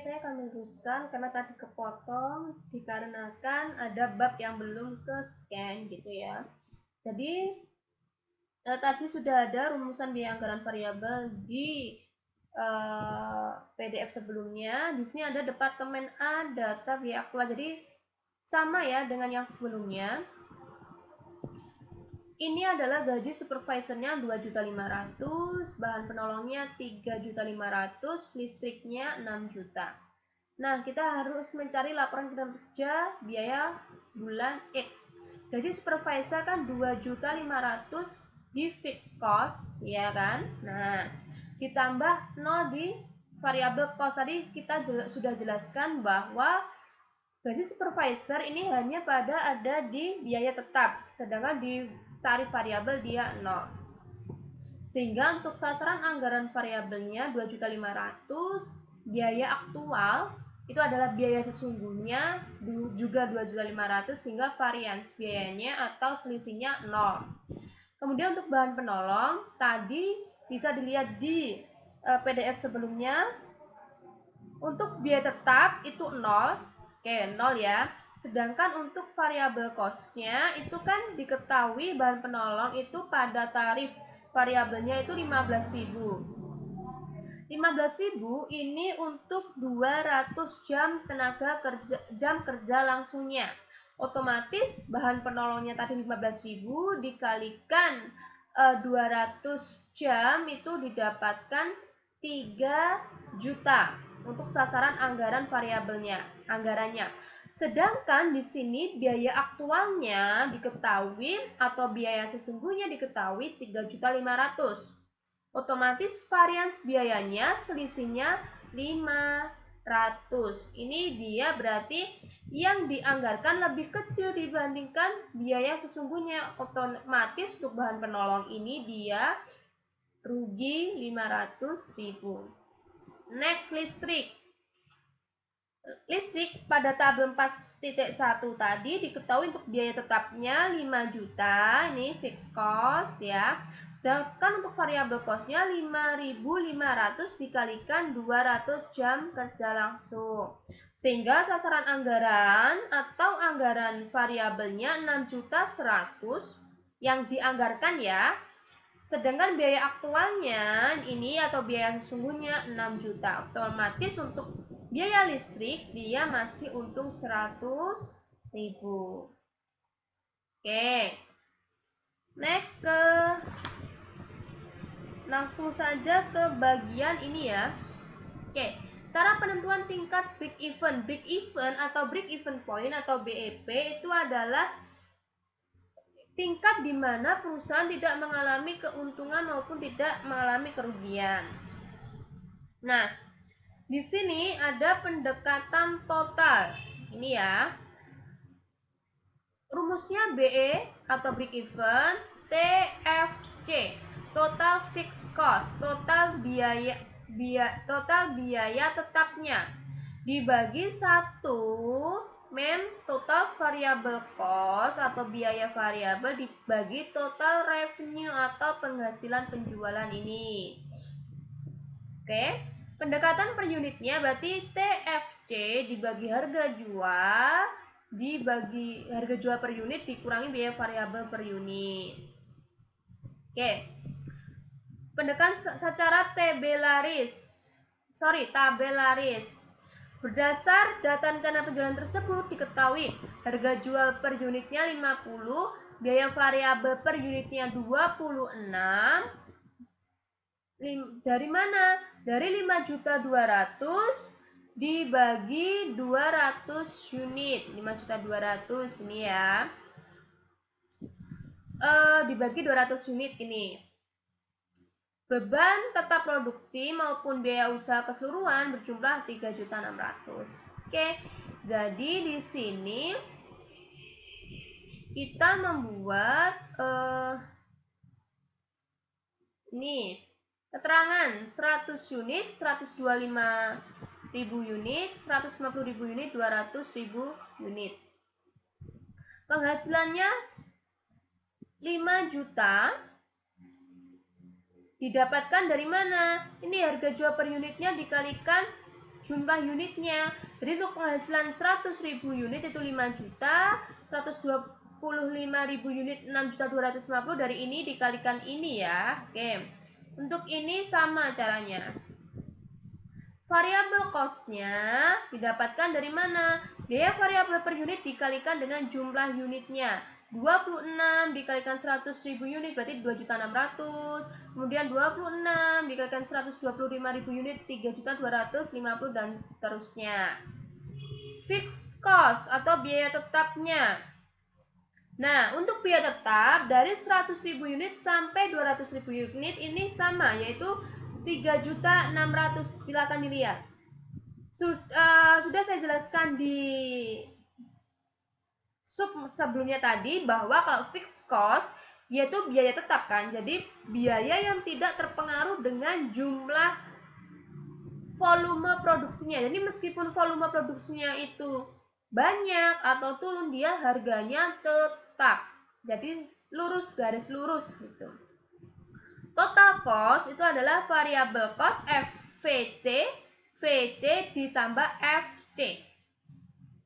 saya akan meluruskan karena tadi kepotong dikarenakan ada bab yang belum ke scan gitu ya. Jadi tadi sudah ada rumusan biaya anggaran variabel di PDF sebelumnya. Di sini ada departemen A, data biaya aktual. Jadi sama ya dengan yang sebelumnya. Ini adalah gaji supervisornya 2.500.000, bahan penolongnya 3.500.000, listriknya 6 juta. Nah, kita harus mencari laporan kinerja biaya bulan X. Gaji supervisor kan 2.500.000 di fixed cost, ya kan? Nah, ditambah 0 di variable cost. Tadi kita sudah jelaskan bahwa gaji supervisor ini hanya pada ada di biaya tetap, sedangkan di tarif variabel dia 0. Sehingga untuk sasaran anggaran variabelnya 2.500.000, biaya aktual itu adalah biaya sesungguhnya juga 2.500.000 sehingga varians biayanya atau selisihnya 0. Kemudian untuk bahan penolong tadi bisa dilihat di PDF sebelumnya. Untuk biaya tetap itu 0. Oke, 0 ya. Sedangkan untuk variabel cost-nya itu kan diketahui bahan penolong itu pada tarif variabelnya itu 15.000. 15.000 ini untuk 200 jam kerja langsungnya. Otomatis bahan penolongnya tadi 15.000 dikalikan 200 jam itu didapatkan 3 juta untuk sasaran anggaran variabelnya, anggarannya. Sedangkan di sini biaya aktualnya diketahui atau biaya sesungguhnya diketahui 3.500.000. Otomatis varians biayanya selisihnya 500. Ini dia berarti yang dianggarkan lebih kecil dibandingkan biaya sesungguhnya. Otomatis untuk bahan penolong ini dia rugi 500.000. Next, listrik. Listrik pada tabel 4.1 tadi diketahui untuk biaya tetapnya 5 juta, ini fixed cost ya. Sedangkan untuk variabel cost-nya 5.500 dikalikan 200 jam kerja langsung. Sehingga sasaran anggaran atau anggaran variabelnya 6.100.000 yang dianggarkan ya. Sedangkan biaya aktualnya ini atau biaya sesungguhnya 6 juta. Otomatis untuk biaya listrik dia masih untung 100.000. Oke. Next langsung saja ke bagian ini ya. Oke. Cara penentuan tingkat break even. Break even atau break even point atau BEP itu adalah tingkat di mana perusahaan tidak mengalami keuntungan maupun tidak mengalami kerugian. Nah, di sini ada pendekatan total. Ini ya. Rumusnya BE atau break even, TFC, total fixed cost, total biaya tetapnya dibagi 1 total variable cost atau biaya variabel dibagi total revenue atau penghasilan penjualan ini. Oke, pendekatan per unitnya berarti TFC dibagi harga jual dibagi harga jual per unit dikurangi biaya variabel per unit. Oke, pendekatan secara tabelaris. Berdasar data rencana penjualan tersebut diketahui harga jual per unitnya 50, biaya variabel per unitnya 26. Dari mana? Dari 5.200.000 dibagi 200 unit. 5.200.000 ini ya. Dibagi 200 unit ini. Beban tetap produksi maupun biaya usaha keseluruhan berjumlah 3.600.000. Oke, jadi di sini kita membuat ini keterangan 100 unit, 125.000 unit, 150.000 unit, 200.000 unit. Penghasilannya 5 juta. Didapatkan dari mana? Ini harga jual per unitnya dikalikan jumlah unitnya. Jadi untuk penghasilan 100.000 unit itu 5 juta, 125.000 unit 6.250.000, dari ini dikalikan ini ya. Oke. Untuk ini sama caranya. Variabel cost-nya didapatkan dari mana? Biaya variabel per unit dikalikan dengan jumlah unitnya. 26 dikalikan 100.000 unit berarti 2.600.000. Kemudian 26 dikalikan 125.000 unit 3.250.000 dan seterusnya. Fixed cost atau biaya tetapnya. Nah, untuk biaya tetap dari 100.000 unit sampai 200.000 unit ini sama, yaitu 3.600.000. Silakan dilihat. Sudah saya jelaskan di sub sebelumnya tadi bahwa kalau fixed cost yaitu biaya tetap kan. Jadi biaya yang tidak terpengaruh dengan jumlah volume produksinya. Jadi meskipun volume produksinya itu banyak atau turun, dia harganya tetap. Jadi lurus, garis lurus gitu. Total cost itu adalah variabel cost VC ditambah FC.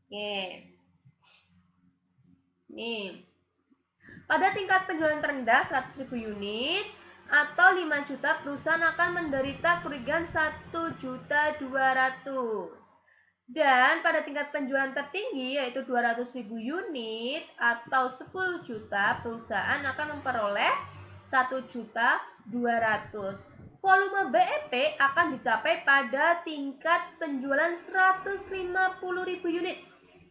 Oke. Nih. Pada tingkat penjualan terendah 100.000 unit atau 5 juta, perusahaan akan menderita kerugian 1.200.000. Dan pada tingkat penjualan tertinggi yaitu 200.000 unit atau 10 juta, perusahaan akan memperoleh 1.200.000. Volume BEP akan dicapai pada tingkat penjualan 150.000 unit,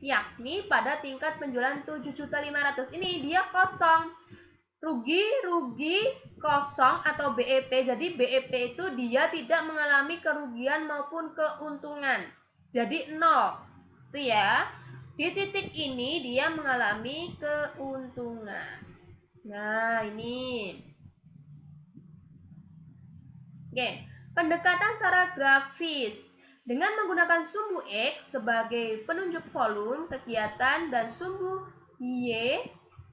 yakni pada tingkat penjualan 7.500.000. Ini dia kosong. Rugi kosong atau BEP. Jadi BEP itu dia tidak mengalami kerugian maupun keuntungan. Jadi 0. Itu ya. Di titik ini dia mengalami keuntungan. Nah, ini. Oke, pendekatan secara grafis. Dengan menggunakan sumbu X sebagai penunjuk volume, kegiatan, dan sumbu Y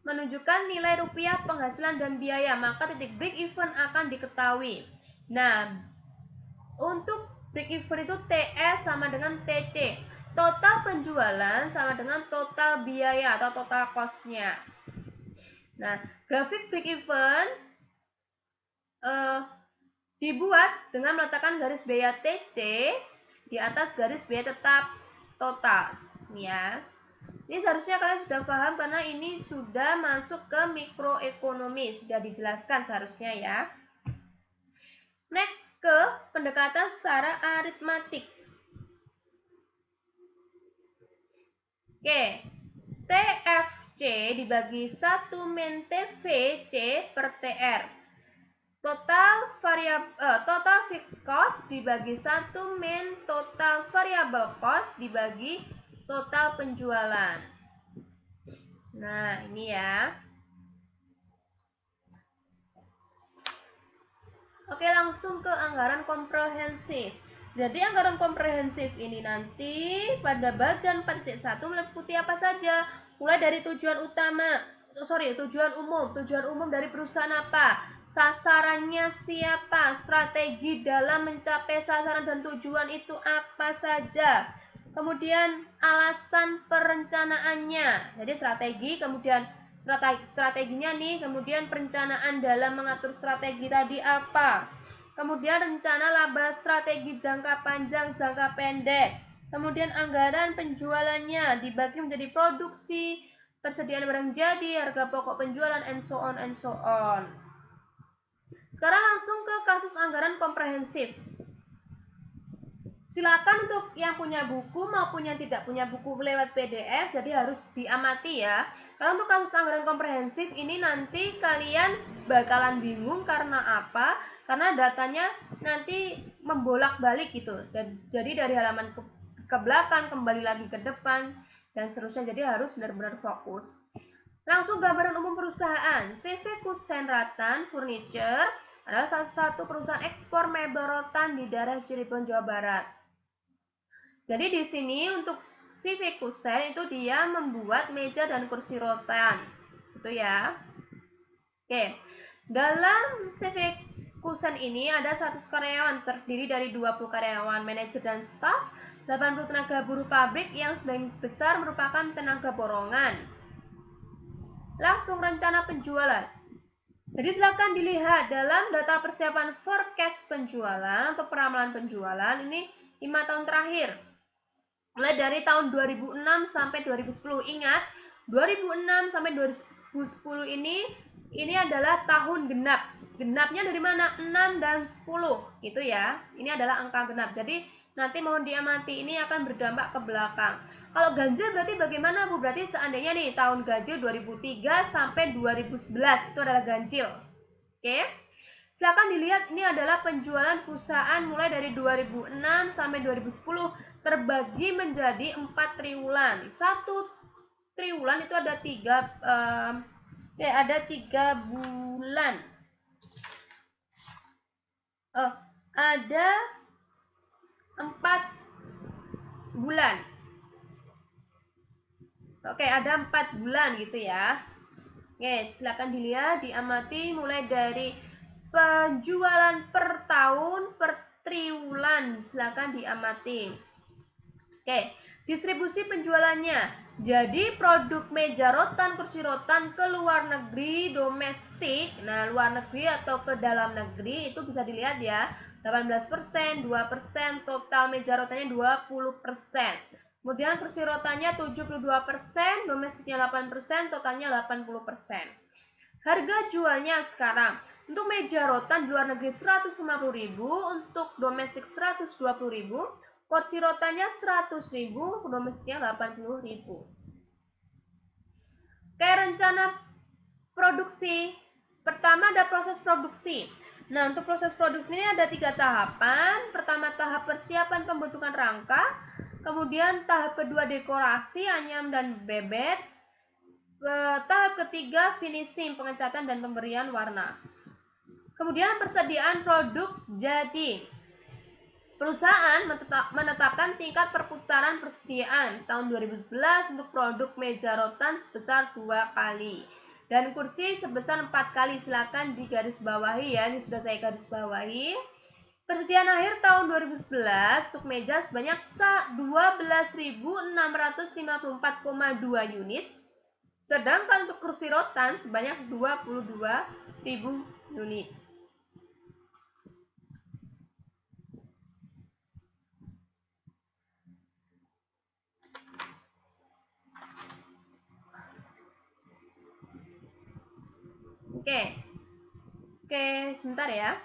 menunjukkan nilai rupiah, penghasilan, dan biaya, maka titik break even akan diketahui. Nah, untuk break even itu TS sama dengan TC. Total penjualan sama dengan total biaya atau total cost-nya. Nah, grafik break even dibuat dengan meletakkan garis biaya TC di atas garis biaya tetap total. Ini ya. Ini seharusnya kalian sudah paham karena ini sudah masuk ke mikroekonomi, sudah dijelaskan seharusnya ya. Next ke pendekatan secara aritmatik. Oke. TFC dibagi 1 min TVC per TR. Total fixed cost dibagi 1 min total variable cost dibagi total penjualan. Nah, ini ya. Oke, langsung ke anggaran komprehensif. Jadi anggaran komprehensif ini nanti pada bagian 4.1 meliputi apa saja? Mulai dari tujuan umum. Tujuan umum dari perusahaan apa? Sasarannya siapa? Strategi dalam mencapai sasaran dan tujuan itu apa saja? Kemudian alasan perencanaannya. Jadi strategi, kemudian strateginya nih, kemudian perencanaan dalam mengatur strategi tadi apa? Kemudian rencana laba strategi jangka panjang, jangka pendek. Kemudian anggaran penjualannya dibagi menjadi produksi, persediaan barang jadi, harga pokok penjualan, and so on and so on. Sekarang langsung ke kasus anggaran komprehensif. Silakan untuk yang punya buku maupun yang tidak punya buku lewat PDF, jadi harus diamati ya. Karena untuk kasus anggaran komprehensif ini nanti kalian bakalan bingung karena apa? Karena datanya nanti membolak-balik gitu. Dan jadi dari halaman ke belakang, kembali lagi ke depan, dan seterusnya. Jadi harus benar-benar fokus. Langsung gambaran umum perusahaan. CV Kusen Ratan Furniture adalah salah satu perusahaan ekspor mebel rotan di daerah Cirebon, Jawa Barat. Jadi di sini untuk CV Kusen itu dia membuat meja dan kursi rotan. Itu ya. Oke. Dalam CV Kusen ini ada 100 karyawan, terdiri dari 20 karyawan, manajer dan staf, 80 tenaga buruh pabrik yang sebagian besar merupakan tenaga borongan. Langsung rencana penjualan. Jadi silakan dilihat dalam data persiapan forecast penjualan atau peramalan penjualan ini 5 tahun terakhir. Mulai dari tahun 2006 sampai 2010. Ingat, 2006 sampai 2010 ini adalah tahun genap. Genapnya dari mana? 6 dan 10 gitu ya. Ini adalah angka genap. Jadi nanti mohon diamati, ini akan berdampak ke belakang. Kalau ganjil berarti bagaimana Bu? Berarti seandainya nih tahun ganjil 2003 sampai 2011 itu adalah ganjil. Oke. Silakan dilihat, ini adalah penjualan perusahaan mulai dari 2006 sampai 2010 terbagi menjadi 4 triwulan. Satu triwulan itu ada 3 bulan. Ada 4 bulan. Oke, ada 4 bulan gitu ya. Oke, silakan dilihat, diamati mulai dari penjualan per tahun, per triwulan. Silakan diamati. Oke, distribusi penjualannya. Jadi produk meja rotan, kursi rotan ke luar negeri, domestik, nah luar negeri atau ke dalam negeri itu bisa dilihat ya, 18%, 2%, total meja rotannya 20%. Kemudian kursi rotannya 72%, domestiknya 8%, totalnya 80%. Harga jualnya sekarang, untuk meja rotan di luar negeri 150.000, untuk domestik 120.000. Kursi rotanya 100.000, domestiknya 80.000. Oke, rencana produksi. Pertama ada proses produksi. Nah, untuk proses produksi ini ada 3 tahapan. Pertama tahap persiapan pembentukan rangka, kemudian tahap kedua dekorasi, anyam dan bebet. Tahap ketiga finishing, pengecatan dan pemberian warna. Kemudian persediaan produk jadi. Perusahaan menetapkan tingkat perputaran persediaan tahun 2011 untuk produk meja rotan sebesar 2 kali dan kursi sebesar 4 kali. Silakan digarisbawahi ya, ini sudah saya garis bawahi. Persediaan akhir tahun 2011 untuk meja sebanyak 12.654,2 unit, sedangkan untuk kursi rotan sebanyak 22.000 unit. Oke, sebentar ya.